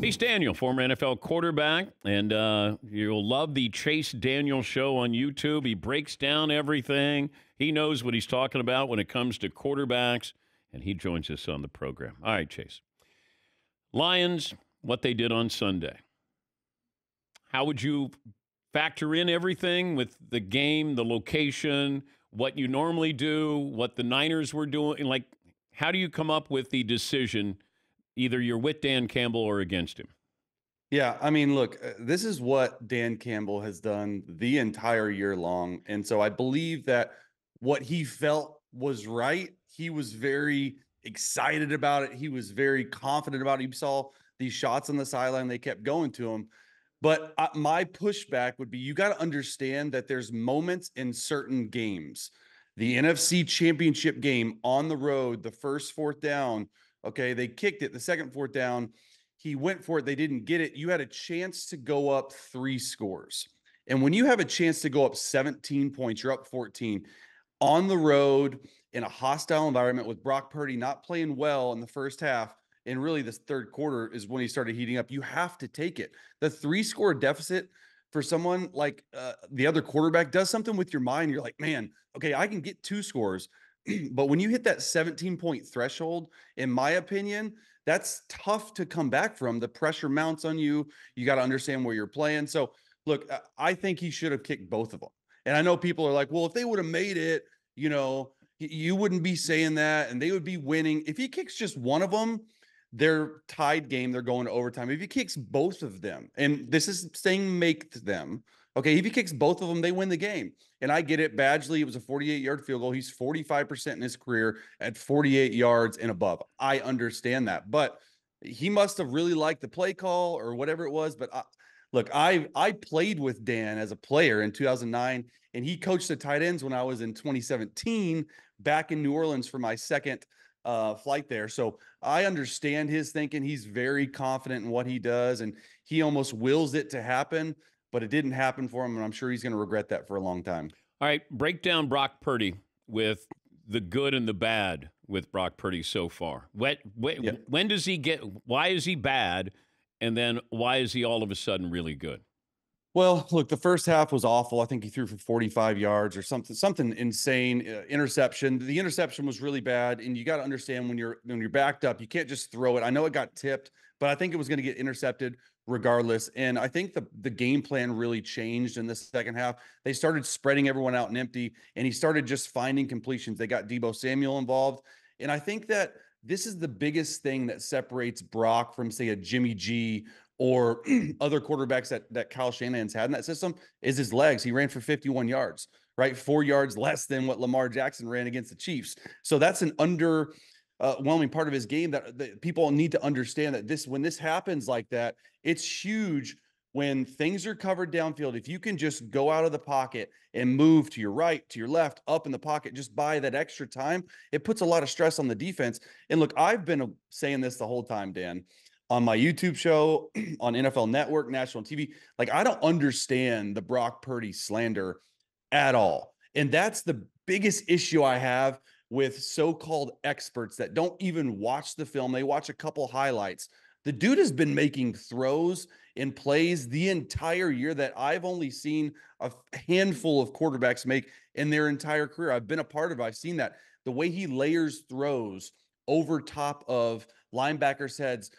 Chase Daniel, former NFL quarterback, and you'll love the Chase Daniel show on YouTube. He breaks down everything. He knows what he's talking about when it comes to quarterbacks, and he joins us on the program. All right, Chase. Lions, what they did on Sunday. How would you factor in everything with the game, the location, what you normally do, what the Niners were doing? Like, how do you come up with the decision? Either you're with Dan Campbell or against him. Yeah, I mean, look, this is what Dan Campbell has done the entire year long. And so I believe that what he felt was right. He was very excited about it. He was very confident about it. He saw these shots on the sideline, they kept going to him. But my pushback would be you got to understand that there's moments in certain games. The NFC Championship game on the road, the first fourth down, okay, they kicked it. The second fourth down, he went for it. They didn't get it. You had a chance to go up 3 scores. And when you have a chance to go up 17 points, you're up 14 on the road in a hostile environment with Brock Purdy not playing well in the first half. And really, this third quarter is when he started heating up. You have to take it. The 3-score deficit for someone like the other quarterback does something with your mind. You're like, man, okay, I can get 2 scores. But when you hit that 17-point threshold, in my opinion, that's tough to come back from. The pressure mounts on you. You got to understand where you're playing. So, look, I think he should have kicked both of them. And I know people are like, well, if they would have made it, you wouldn't be saying that and they would be winning. If he kicks just one of them, they're tied game. They're going to overtime. If he kicks both of them, and this is saying make them, okay, if he kicks both of them, they win the game. And I get it. Badgley, it was a 48-yard field goal. He's 45% in his career at 48 yards and above. I understand that. But he must have really liked the play call or whatever it was. But look, I played with Dan as a player in 2009, and he coached the tight ends when I was in 2017 back in New Orleans for my second flight there. So I understand his thinking. He's very confident in what he does, and he almost wills it to happen, but it didn't happen for him, and I'm sure he's going to regret that for a long time. All right, break down Brock Purdy with the good and the bad with Brock Purdy so far. When does he get – why is he bad, and then why is he all of a sudden really good? Well, look, the first half was awful. I think he threw for 45 yards or something insane. Interception. The interception was really bad, and you got to understand when you're backed up, you can't just throw it. I know it got tipped, but I think it was going to get intercepted regardless. And I think the game plan really changed in the second half. They started spreading everyone out and empty, and he started just finding completions. They got Deebo Samuel involved, and I think that this is the biggest thing that separates Brock from, say, a Jimmy G or other quarterbacks that Kyle Shanahan's had in that system is his legs. He ran for 51 yards, right? 4 yards less than what Lamar Jackson ran against the Chiefs. So that's an underwhelming part of his game that people need to understand that when this happens like that, it's huge when things are covered downfield. If you can just go out of the pocket and move to your right, to your left, up in the pocket, just buy that extra time, it puts a lot of stress on the defense. And look, I've been saying this the whole time, Dan, on my YouTube show, on NFL Network, national TV. Like, I don't understand the Brock Purdy slander at all. And that's the biggest issue I have with so-called experts that don't even watch the film. They watch a couple highlights. The dude has been making throws and plays the entire year that I've only seen a handful of quarterbacks make in their entire career. I've been a part of it. I've seen that. The way he layers throws over top of linebackers' heads,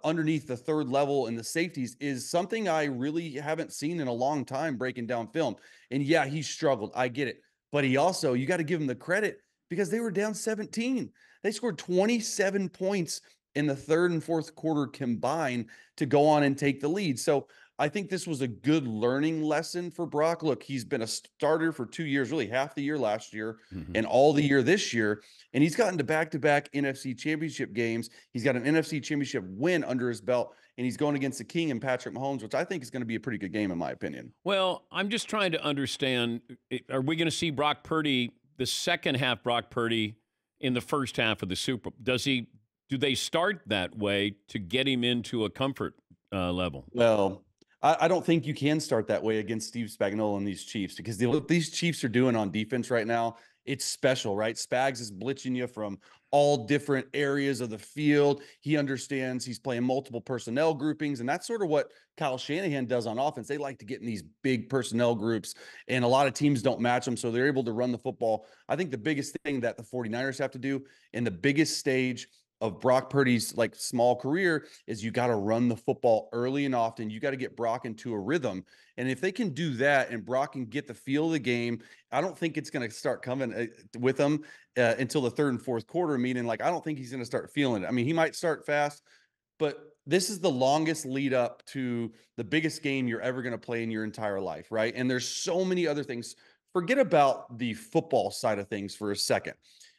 underneath the third level and the safeties is something I really haven't seen in a long time breaking down film. And yeah, he struggled. I get it. But he also, you got to give him the credit because they were down 17. They scored 27 points in the third and fourth quarter combined to go on and take the lead. So I think this was a good learning lesson for Brock. Look, he's been a starter for 2 years, really half the year last year and all the year this year. And he's gotten to back-to-back NFC championship games. He's got an NFC championship win under his belt, and he's going against the king and Patrick Mahomes, which I think is going to be a pretty good game in my opinion. Well, I'm just trying to understand, are we going to see Brock Purdy, the second half Brock Purdy, in the first half of the Super Bowl? Do they start that way to get him into a comfort level? Well, I don't think you can start that way against Steve Spagnuolo and these Chiefs because what these Chiefs are doing on defense right now it's special, right? Spags is blitzing you from all different areas of the field. He understands he's playing multiple personnel groupings, and that's sort of what Kyle Shanahan does on offense. They like to get in these big personnel groups, and a lot of teams don't match them, so they're able to run the football. I think the biggest thing that the 49ers have to do in the biggest stage of Brock Purdy's like small career is you got to run the football early and often. You got to get Brock into a rhythm. And if they can do that and Brock can get the feel of the game, I don't think it's going to start coming with him until the third and fourth quarter, meaning like I don't think he's going to start feeling it. I mean, he might start fast, but this is the longest lead up to the biggest game you're ever going to play in your entire life, right? And there's so many other things. Forget about the football side of things for a second.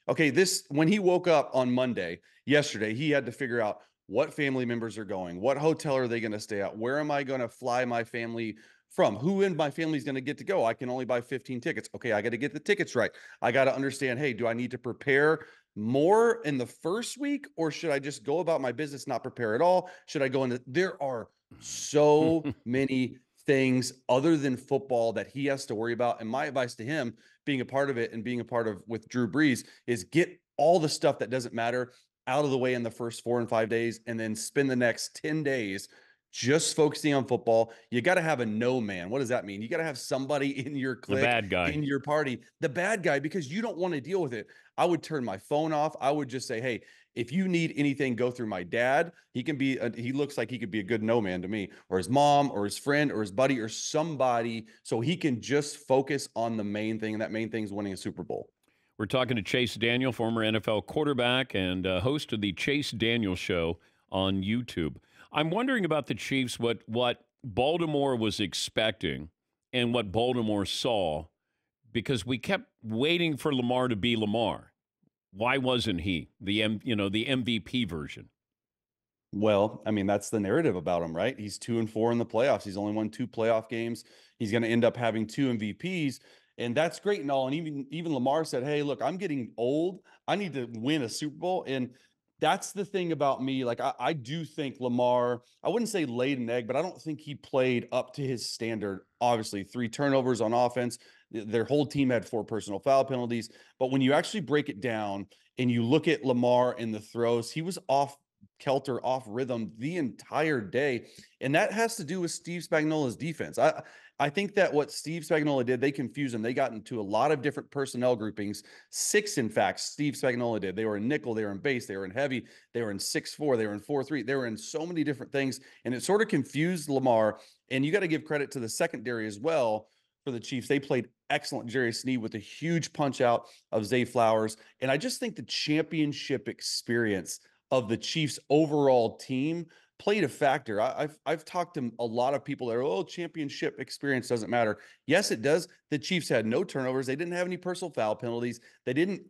Okay, this when he woke up on Monday, yesterday, he had to figure out what family members are going, what hotel are they going to stay at, where am I going to fly my family from, who in my family is going to get to go. I can only buy 15 tickets. Okay, I got to get the tickets right. I got to understand, hey, do I need to prepare more in the first week, or should I just go about my business, not prepare at all? Should I go into, there are so many things other than football that he has to worry about. And my advice to him, being a part of it and being a part of with Drew Brees, is get all the stuff that doesn't matter out of the way in the first 4 and 5 days, and then spend the next 10 days just focusing on football. You got to have a no man. What does that mean? You got to have somebody in your The clique, bad guy. in your party, the bad guy, because you don't want to deal with it. I would turn my phone off. I would just say, hey, if you need anything, go through my dad. He can be, he looks like he could be a good no man to me, or his mom, or his friend, or his buddy, or somebody, so he can just focus on the main thing. And that main thing is winning a Super Bowl. We're talking to Chase Daniel, former NFL quarterback and host of the Chase Daniel Show on YouTube. I'm wondering about the Chiefs, what Baltimore was expecting and what Baltimore saw, because we kept waiting for Lamar to be Lamar. Why wasn't he the the MVP version? Well, I mean, that's the narrative about him, right? He's 2-4 in the playoffs. He's only won 2 playoff games. He's going to end up having 2 MVPs, and that's great and all. And even Lamar said, "Hey, look, I'm getting old. I need to win a Super Bowl." And that's the thing about me. Like, I do think Lamar, I wouldn't say laid an egg, but I don't think he played up to his standard. Obviously, 3 turnovers on offense. Their whole team had 4 personal foul penalties. But when you actually break it down and you look at Lamar and the throws, he was off kelter, off rhythm the entire day. And that has to do with Steve Spagnuolo's defense. I think that what Steve Spagnuolo did, they confused him. They got into a lot of different personnel groupings. 6, in fact, Steve Spagnuolo did. They were in nickel, they were in base, they were in heavy, they were in 6-4, they were in 4-3. They were in so many different things. And it sort of confused Lamar. And you got to give credit to the secondary as well for the Chiefs. They played excellent. Jerry Sneed with a huge punch out of Zay Flowers. And I just think the championship experience of the Chiefs overall team played a factor. I've talked to a lot of people that are, oh, championship experience doesn't matter. Yes, it does. The Chiefs had no turnovers. They didn't have any personal foul penalties. They didn't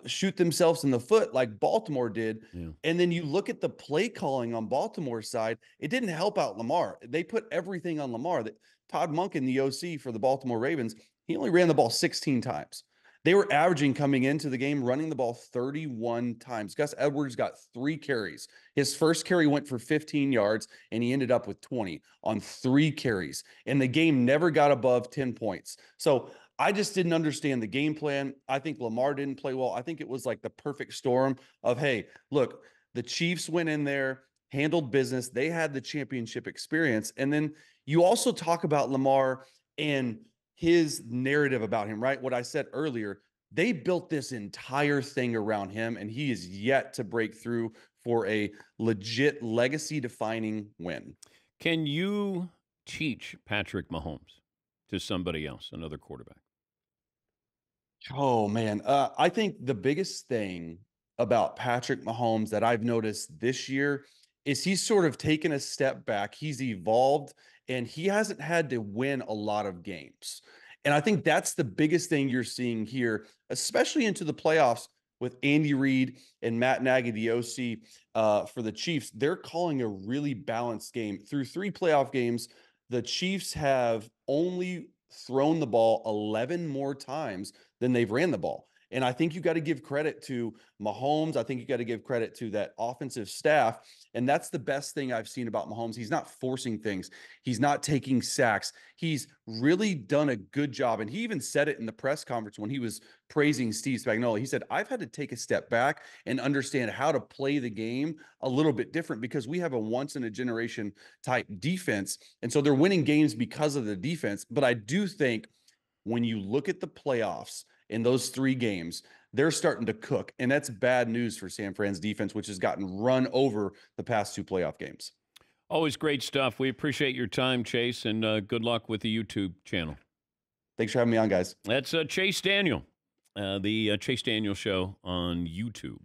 shoot themselves in the foot like Baltimore did. Yeah. And then you look at the play calling on Baltimore's side, it didn't help out Lamar. They put everything on Lamar. That Todd Monken, the OC for the Baltimore Ravens, he only ran the ball 16 times. They were averaging coming into the game running the ball 31 times. Gus Edwards got 3 carries. His first carry went for 15 yards, and he ended up with 20 on 3 carries. And the game never got above 10 points. So I just didn't understand the game plan. I think Lamar didn't play well. I think it was like the perfect storm of, hey, look, the Chiefs went in there, handled business. They had the championship experience. And then you also talk about Lamar and his narrative about him, right? What I said earlier, they built this entire thing around him, and he is yet to break through for a legit legacy defining win. Can you teach Patrick Mahomes to somebody else, another quarterback? Oh man, I think the biggest thing about Patrick Mahomes that I've noticed this year is he's sort of taken a step back. He's evolved, and he hasn't had to win a lot of games. And I think that's the biggest thing you're seeing here, especially into the playoffs with Andy Reid and Matt Nagy, the OC for the Chiefs. They're calling a really balanced game. Through 3 playoff games, the Chiefs have only thrown the ball 11 more times than they've ran the ball. And I think you got to give credit to Mahomes. I think you got to give credit to that offensive staff. And that's the best thing I've seen about Mahomes. He's not forcing things. He's not taking sacks. He's really done a good job. And he even said it in the press conference when he was praising Steve Spagnuolo. He said, I've had to take a step back and understand how to play the game a little bit different because we have a once in a generation type defense. And so they're winning games because of the defense. But I do think when you look at the playoffs in those 3 games, they're starting to cook. And that's bad news for San Fran's defense, which has gotten run over the past 2 playoff games. Always great stuff. We appreciate your time, Chase, and good luck with the YouTube channel. Thanks for having me on, guys. That's Chase Daniel, the Chase Daniel Show on YouTube.